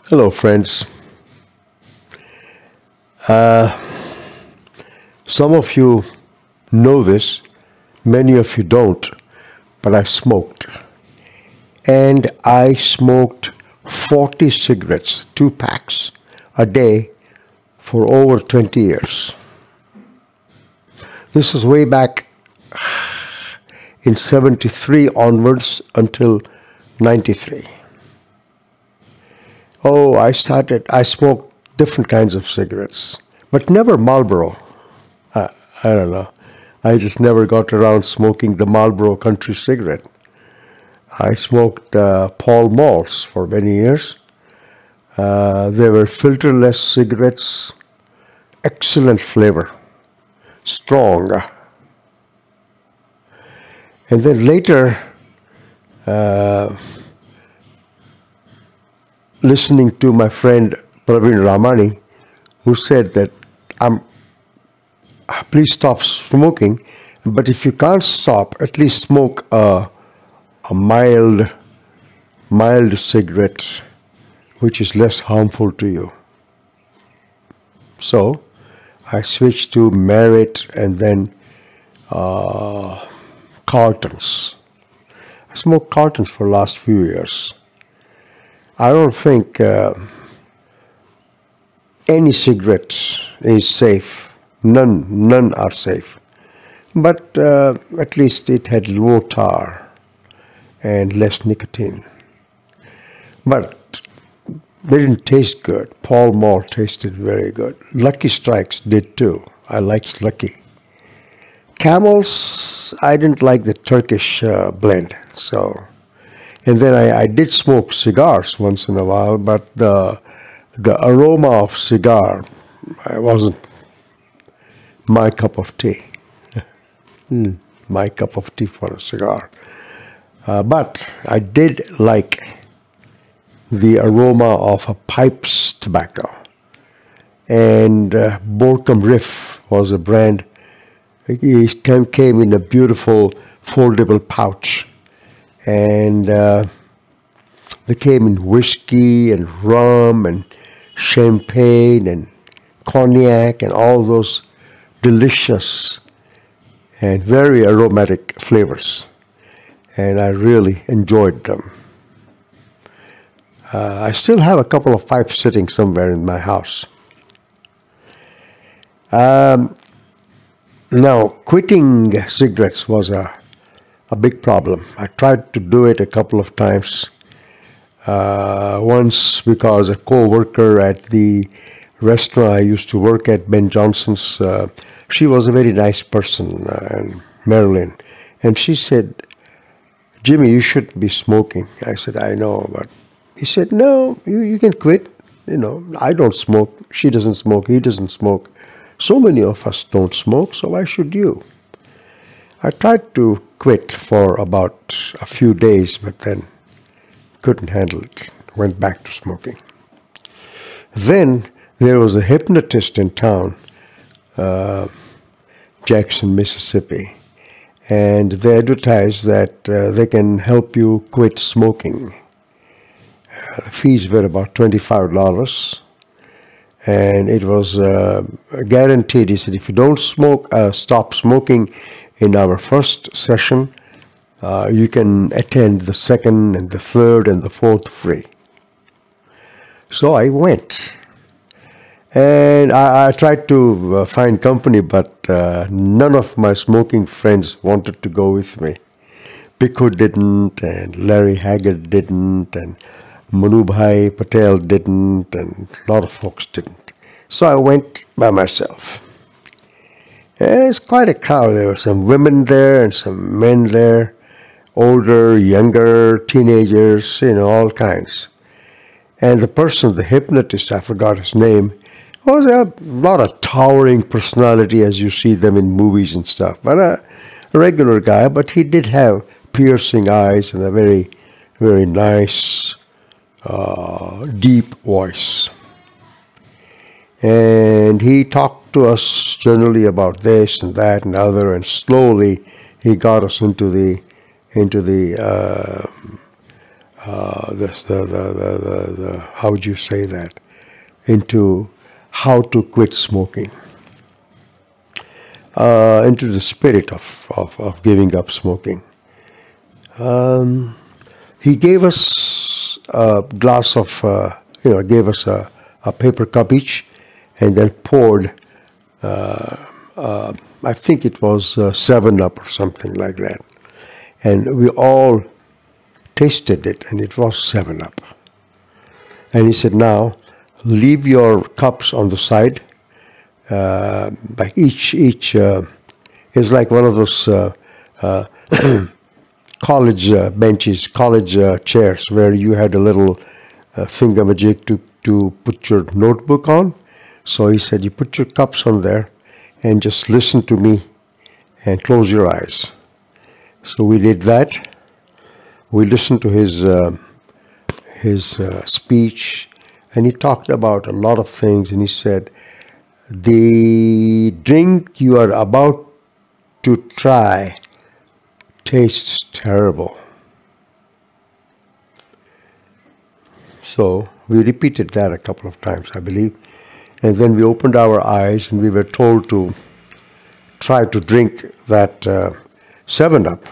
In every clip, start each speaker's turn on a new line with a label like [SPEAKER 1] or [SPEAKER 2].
[SPEAKER 1] Hello, friends. Some of you know this, many of you don't, but I smoked. And I smoked 40 cigarettes, 2 packs a day for over 20 years. This was way back in 73 onwards until 93. Oh, I smoked different kinds of cigarettes, but never Marlboro. I don't know. I just never got around smoking the Marlboro country cigarette. I smoked Pall Malls for many years. They were filterless cigarettes, excellent flavor, strong. And then later, listening to my friend Praveen Ramani, who said that please stop smoking, but if you can't stop, at least smoke a mild cigarette, which is less harmful to you. So I switched to Merit and then cartons. I smoked cartons for the last few years. I don't think any cigarette is safe. None are safe. But at least it had low tar and less nicotine. But they didn't taste good. Pall Mall tasted very good. Lucky Strikes did too. I liked Lucky. Camels, I didn't like the Turkish blend. And then I did smoke cigars once in a while, but the aroma of cigar wasn't my cup of tea. My cup of tea for a cigar. But I did like the aroma of a pipe's tobacco. And Borkum Riff was a brand. It came in a beautiful foldable pouch. And they came in whiskey and rum and champagne and cognac and all those delicious and very aromatic flavors. And I really enjoyed them. I still have a couple of pipes sitting somewhere in my house. Now, quitting cigarettes was a big problem. I tried to do it a couple of times. Once because a co-worker at the restaurant I used to work at, Ben Johnson's, she was a very nice person, Marilyn. And she said, "Jimmy, you shouldn't be smoking." I said, "I know," but he said, "No, you can quit. I don't smoke. She doesn't smoke. He doesn't smoke. So many of us don't smoke, so why should you?" I tried to quit for about a few days, but then couldn't handle it. Went back to smoking. Then there was a hypnotist in town, Jackson, Mississippi, and they advertised that they can help you quit smoking. The fees were about $25. And it was guaranteed. He said, if you don't stop smoking in our first session, you can attend the second and the third and the fourth free. So I went. And I tried to find company, but none of my smoking friends wanted to go with me. Piku didn't, and Larry Haggard didn't, and Manubhai Patel didn't, and a lot of folks didn't. So I went by myself. It's quite a crowd. There were some women there and some men there, older, younger, teenagers, all kinds. And the person, the hypnotist, I forgot his name, was not a towering personality as you see them in movies and stuff, but a regular guy. But he did have piercing eyes and a very, very nice, deep voice. And he talked to us generally about this and that and other, and slowly he got us into the how would you say that, into how to quit smoking, into the spirit of giving up smoking. He gave us a glass of, gave us a paper cup each, and then poured, I think it was 7-Up or something like that. And we all tasted it, and it was 7-Up. And he said, now, leave your cups on the side. Like each is like one of those college benches, college chairs, where you had a little thingamajig to put your notebook on. So he said, you put your cups on there and just listen to me and close your eyes. So we did that. We listened to his speech, and he talked about a lot of things, and he said, the drink you are about to try tastes terrible. So we repeated that a couple of times, I believe. And then we opened our eyes, and we were told to try to drink that 7-Up.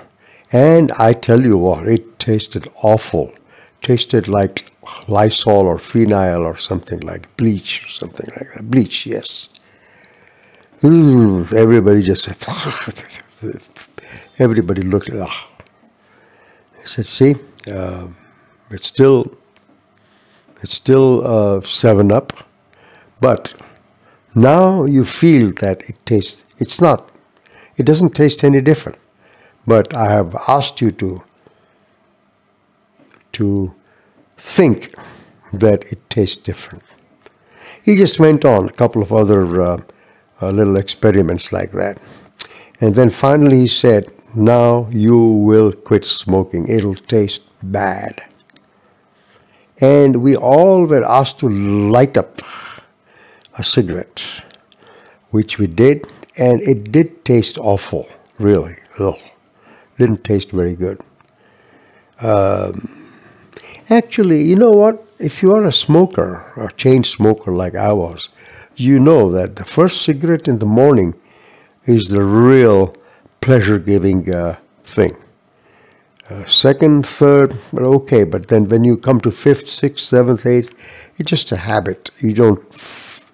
[SPEAKER 1] And I tell you what, it tasted awful. Tasted like Lysol or phenyl or something like bleach or something like that. Bleach, yes. Everybody just said, everybody looked at it. I said, see, it's still 7-Up, but now you feel that it doesn't taste any different. But I have asked you to think that it tastes different. He just went on a couple of other little experiments like that. And then finally he said, now you will quit smoking. It'll taste bad. And we all were asked to light up a cigarette, which we did, and it did taste awful, really. Ugh. Didn't taste very good. Actually, you know what? If you are a smoker, a chain smoker like I was, you know that the first cigarette in the morning is the real pleasure-giving thing. Second, third, well, okay, but then when you come to fifth, sixth, seventh, eighth, it's just a habit. You don't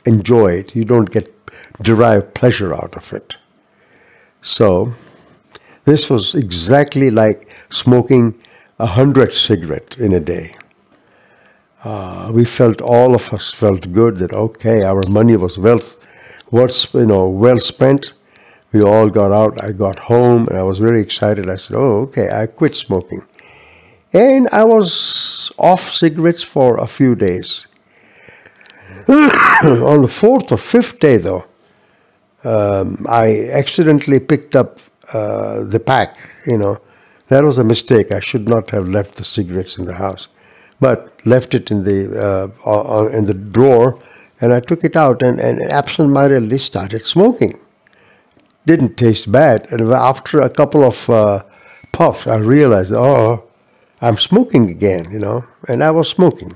[SPEAKER 1] enjoy it. You don't derive pleasure out of it. So this was exactly like smoking 100 cigarettes in a day. All of us felt good that, okay, our money was well spent. We all got out. I got home, and I was very excited. I said, oh, okay, I quit smoking. And I was off cigarettes for a few days. On the fourth or fifth day, though, I accidentally picked up the pack, That was a mistake. I should not have left the cigarettes in the house, but left it in the drawer, and I took it out and absent-mindedly started smoking. Didn't taste bad, and after a couple of puffs, I realized, oh, I'm smoking again, and I was smoking.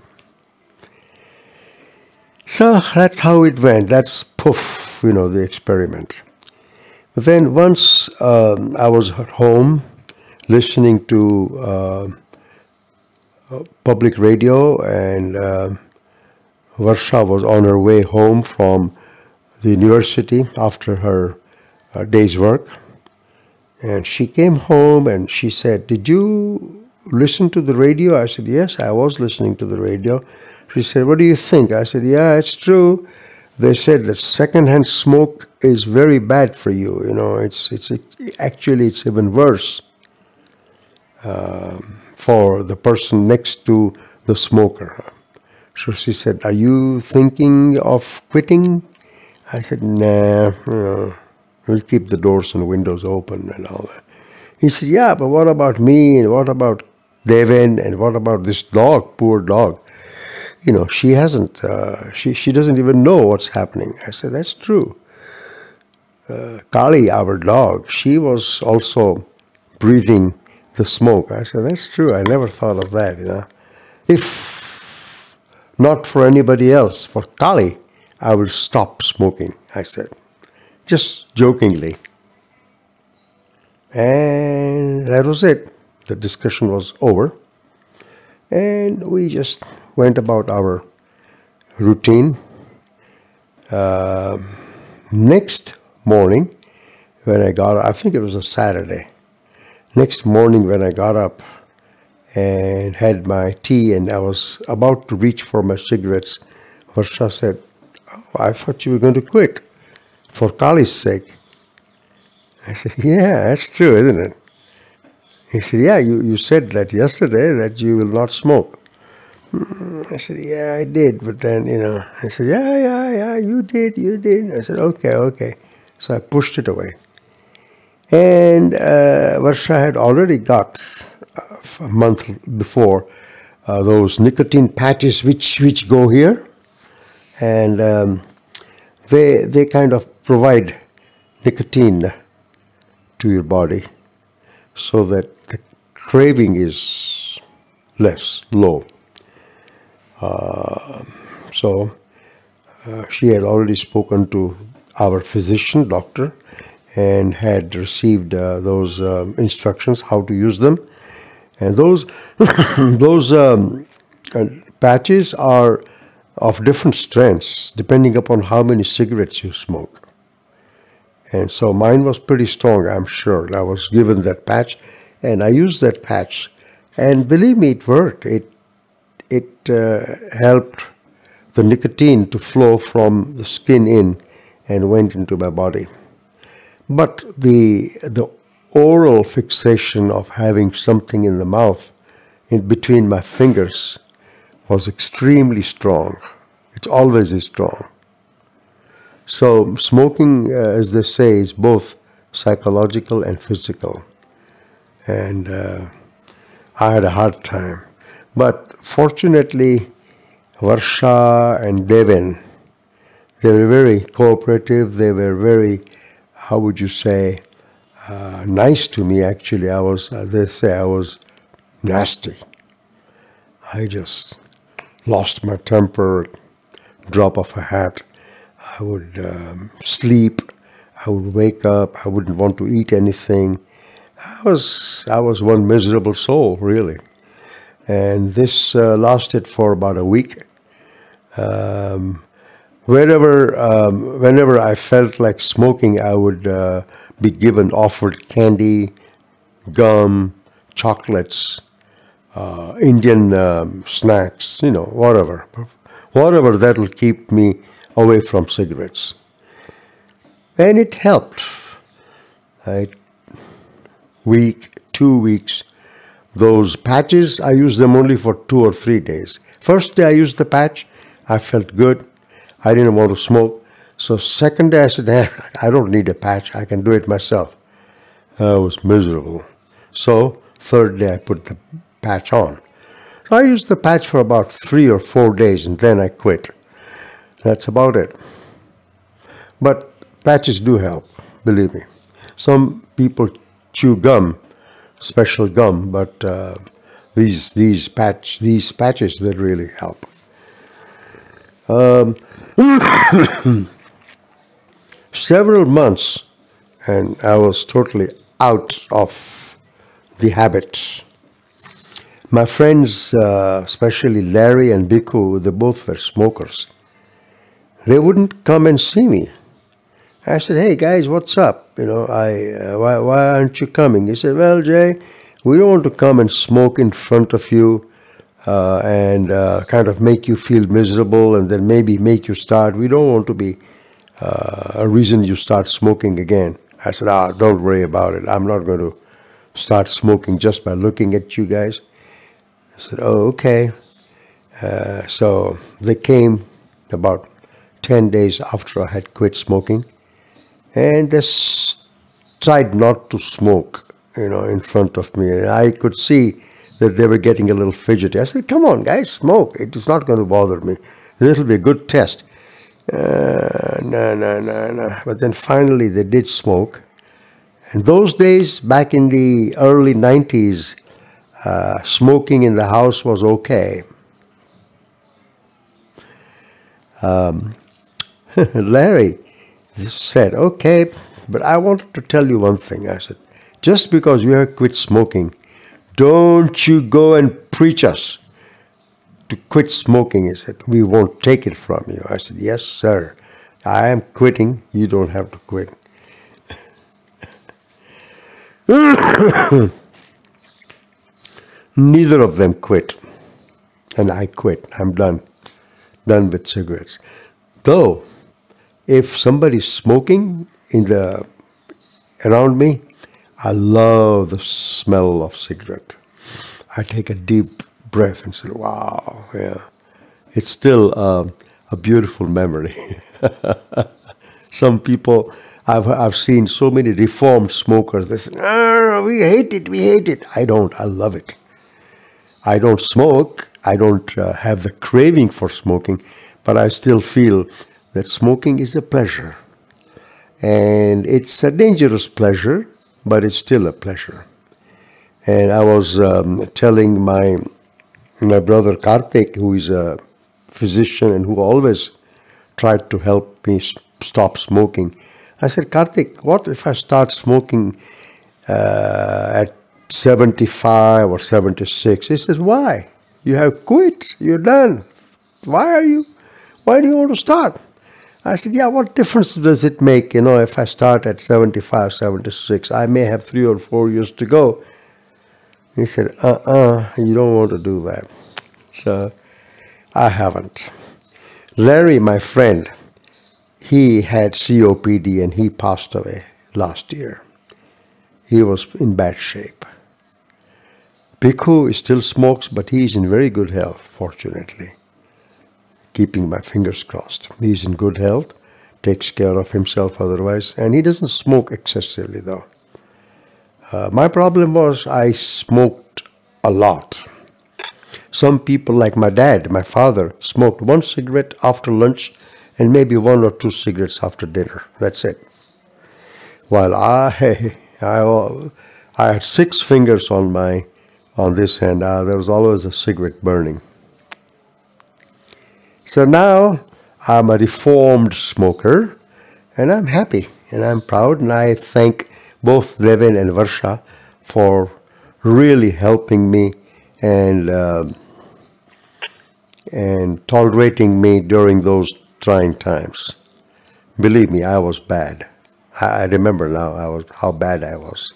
[SPEAKER 1] So that's how it went. That's poof, the experiment. But then once I was at home listening to public radio, and Varsha was on her way home from the university after her day's work. And she came home and she said, did you listen to the radio? I said, yes, I was listening to the radio. She said, what do you think? I said, yeah, it's true. They said that secondhand smoke is very bad for you. It's even worse for the person next to the smoker. So she said, are you thinking of quitting? I said, nah, we'll keep the doors and windows open and all that. He said, yeah, but what about me, and what about Devin, and what about this dog, poor dog? She hasn't, she doesn't even know what's happening. I said, that's true. Kali, our dog, she was also breathing the smoke. I said, that's true. I never thought of that, If not for anybody else, for Kali, I will stop smoking, I said, just jokingly. And that was it. The discussion was over. And we just went about our routine. Next morning, when I got up, I think it was a Saturday. Next morning when I got up and had my tea and I was about to reach for my cigarettes, Harsha said, "Oh, I thought you were going to quit for Kali's sake." I said, "Yeah, that's true, isn't it?" He said, "Yeah, you said that yesterday that you will not smoke." I said, "Yeah, I did, but then, I said, yeah, you did. I said, okay. So I pushed it away. And Varsha had already got a month before those nicotine patches which go here, and they kind of provide nicotine to your body so that the craving is low. So she had already spoken to our physician, doctor, and had received those instructions how to use them. And those those patches are of different strengths depending upon how many cigarettes you smoke. And so mine was pretty strong, I'm sure. I was given that patch, and I used that patch, and believe me, it worked. It helped the nicotine to flow from the skin in and went into my body. But the oral fixation of having something in the mouth in between my fingers was extremely strong. It always is strong. So smoking, as they say, is both psychological and physical. And I had a hard time. But fortunately, Varsha and Devin, they were very cooperative. They were very, how would you say, nice to me. Actually, they say I was nasty. I just lost my temper, drop of a hat. I would sleep. I would wake up. I wouldn't want to eat anything. I was one miserable soul, really. And this lasted for about a week. Whenever I felt like smoking, I would be offered candy, gum, chocolates, Indian snacks, whatever that will keep me away from cigarettes. And it helped. Week, 2 weeks. Those patches, I used them only for 2 or 3 days. First day I used the patch, I felt good. I didn't want to smoke. So second day I said, I don't need a patch. I can do it myself. I was miserable. So third day I put the patch on. So I used the patch for about 3 or 4 days and then I quit. That's about it. But patches do help, believe me. Some people chew gum, special gum, but these patches that really help. Several months, and I was totally out of the habit. My friends, especially Larry and Bhikkhu, they both were smokers. They wouldn't come and see me. I said, "Hey guys, what's up? Why aren't you coming?" He said, "Well, Jay, we don't want to come and smoke in front of you and kind of make you feel miserable and then maybe make you start. We don't want to be a reason you start smoking again." I said, "Don't worry about it. I'm not going to start smoking just by looking at you guys." I said, "Oh, okay." So they came about 10 days after I had quit smoking. And they tried not to smoke, in front of me. And I could see that they were getting a little fidgety. I said, "Come on, guys, smoke. It is not going to bother me. This will be a good test." No. But then finally they did smoke. And those days, back in the early 90s, smoking in the house was okay. Larry said, okay, but I wanted to tell you one thing. I said, just because you have quit smoking, don't you go and preach us to quit smoking. He said, we won't take it from you. I said, yes, sir. I am quitting. You don't have to quit. Neither of them quit. And I quit. I'm done. Done with cigarettes. Though, if somebody's smoking around me, I love the smell of cigarette. I take a deep breath and say, wow, yeah. It's still a beautiful memory. Some people, I've seen so many reformed smokers, they say, oh, we hate it, we hate it. I don't, I love it. I don't smoke, I don't have the craving for smoking, but I still feel that smoking is a pleasure. And it's a dangerous pleasure, but it's still a pleasure. And I was telling my brother Karthik, who is a physician and who always tried to help me stop smoking. I said, Karthik, what if I start smoking at 75 or 76? He says, why? You have quit. You're done. Why do you want to start? I said, yeah, what difference does it make, if I start at 75, 76? I may have 3 or 4 years to go. He said, you don't want to do that. So I haven't. Larry, my friend, he had COPD and he passed away last year. He was in bad shape. Bhikkhu still smokes, but he is in very good health, fortunately. Keeping my fingers crossed. He's in good health, takes care of himself otherwise, and he doesn't smoke excessively though. My problem was I smoked a lot. Some people like my dad, my father, smoked 1 cigarette after lunch and maybe 1 or 2 cigarettes after dinner. That's it. While I had 6 fingers on this hand. There was always a cigarette burning. So now I'm a reformed smoker and I'm happy and I'm proud, and I thank both Devin and Varsha for really helping me and tolerating me during those trying times. Believe me, I was bad. I remember now how bad I was.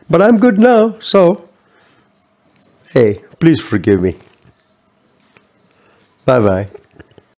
[SPEAKER 1] But I'm good now, so hey, please forgive me. Bye-bye.